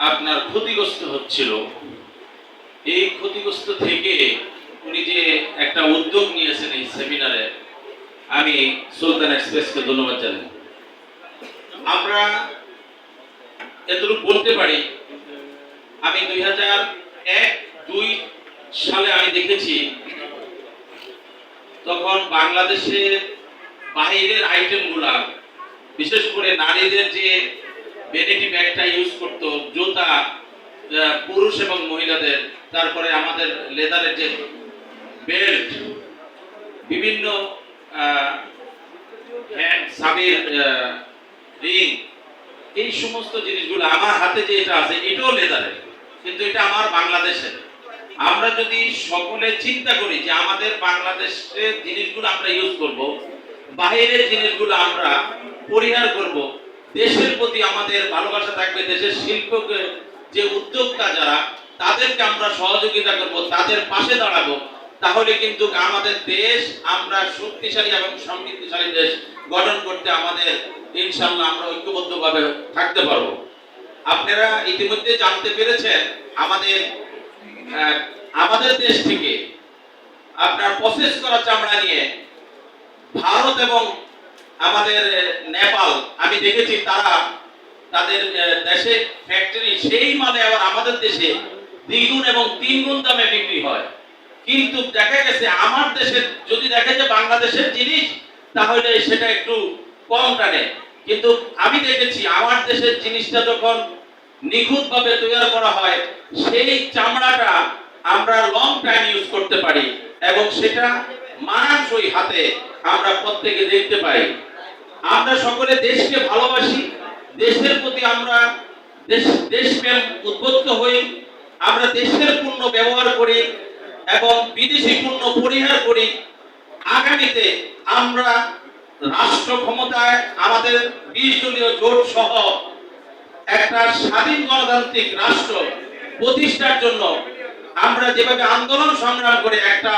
আপনার ক্ষতিগ্রস্ত হচ্ছিল। এই ক্ষতিগ্রস্ত থেকে উনি যে একটা উদ্যোগ নিয়েছেন এই সেমিনারে, আমি সুলতান এক্সপ্রেসকে ধন্যবাদ জানাই। আমরা এতটুকু বলতে পারি, আমি 2001-2 সালে আমি দেখেছি, তখন বাংলাদেশের বাহিরের আইটেমগুলা, বিশেষ করে নারীদের যে ভ্যানিটি ব্যাগটা ইউজ করত, জুতা পুরুষ এবং মহিলাদের, তারপরে আমাদের লেদারের যে বেল্ট, বিভিন্ন হ্যান্ড সাবির রিং, এই সমস্ত জিনিসগুলো, আমার হাতে যে এটা আছে এটাও লেদারের, কিন্তু এটা আমার বাংলাদেশের। আমরা যদি সকলে চিন্তা করি যে আমাদের বাংলাদেশের জিনিসগুলো আমরা ইউজ করব, বাহিরের জিনিসগুলো আমরা পরিহার করব, দেশের প্রতি আমাদের ভালোবাসা থাকবে, দেশের শিল্পকে যে উদ্যোক্তা যারা, তাদেরকে আমরা সহযোগিতা করব, তাদের পাশে দাঁড়াবো, তাহলে কিন্তু আমাদের দেশ আমরা শক্তিশালী এবং সমৃদ্ধশালী দেশ গঠন করতে আমাদের ইনশাআল্লাহ আমরা ঐক্যবদ্ধভাবে থাকতে পারবো। আপনারা ইতিমধ্যে জানতে পেরেছেন আমাদের দেশ থেকে আপনার প্রসেস করা চামড়া নিয়ে ভারত এবং আমাদের নেপাল, আমি দেখেছি তারা তাদের দেশে ফ্যাক্টরি, সেই মালে আবার আমাদের দেশে দ্বিগুণ এবং তিনগুণ দামে বিক্রি হয়। কিন্তু দেখা গেছে আমার দেশের যদি দেখে যে বাংলাদেশের জিনিস, তাহলে সেটা একটু কম টানে। কিন্তু আমি দেখেছি আমার দেশের জিনিসটা যখন নিখুঁতভাবে তৈরি করা হয়, সেই চামড়াটা আমরা লং টাইম ইউজ করতে পারি এবং সেটা মানানসই হাতে আমরা প্রত্যেকে দেখতে পাই। আমরা সকলে দেশকে ভালোবাসি, দেশের প্রতি আমরা দেশপ্রেম উদ্বুদ্ধ হই, আমরা দেশের পণ্য ব্যবহার করি এবং বিদেশি পণ্য পরিহার করি। আগামীতে আমরা রাষ্ট্র ক্ষমতায় আমাদের 20 দলীয় জোট সহ একটা স্বাধীন গণতান্ত্রিক রাষ্ট্র প্রতিষ্ঠার জন্য আমরা যেভাবে আন্দোলন সংগ্রাম করে একটা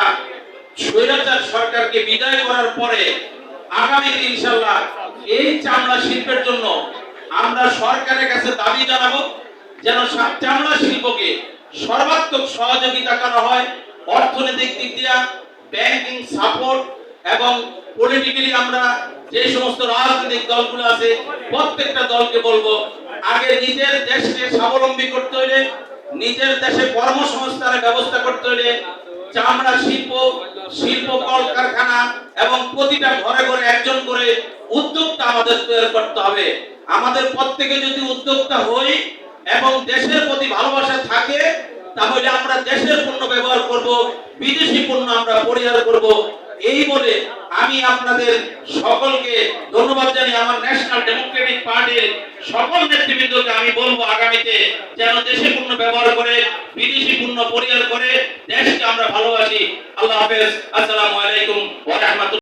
স্বৈরাচার সরকারকে বিদায় করার পরে আগামী ইনশাআল্লাহ এই চামড়া শিল্পের জন্য আমরা সরকারের কাছে দাবি জানাবো যেন চামড়া শিল্পকে সর্বাত্মক সহযোগিতা করা হয়, অর্থনৈতিক দিক দিয়ে ব্যাংকিং সাপোর্ট এবং পলিটিক্যালি আমরা যে সমস্ত রাজনৈতিক দলগুলো আছে প্রত্যেকটা দলকে বলবো, আগে নিজের দেশকে স্বাবলম্বী করতে হলে, নিজের দেশে কর্মসংস্থানের ব্যবস্থা করতে হলে চামড়া শিল্প কলকারখানা এবং প্রতিটা ঘরে ঘরে একজন করে উদ্যোক্তা আমাদের তৈরি করতে হবে। আমাদের প্রত্যেকে যদি উদ্যোক্তা হই এবং দেশের প্রতি ভালোবাসা থাকে, তাহলে আমরা দেশের পণ্য ব্যবহার করব, বিদেশি পণ্য আমরা পরিহার করব। এই বলে আমি আপনাদের সকলকে ধন্যবাদ জানিয়ে আমার ন্যাশনাল ডেমোক্রেটিক পার্টির সকল নেতৃবৃন্দকে আমি বলবো, আগামীতে যেন দেশের পণ্য ব্যবহার করে, বিদেশি পণ্য পরিহার করে দেশকে আমরা ভালোবাসি। আল্লাহ হাফেজ। আসসালামু আলাইকুম ওয়া রাহমাতুল্লাহ।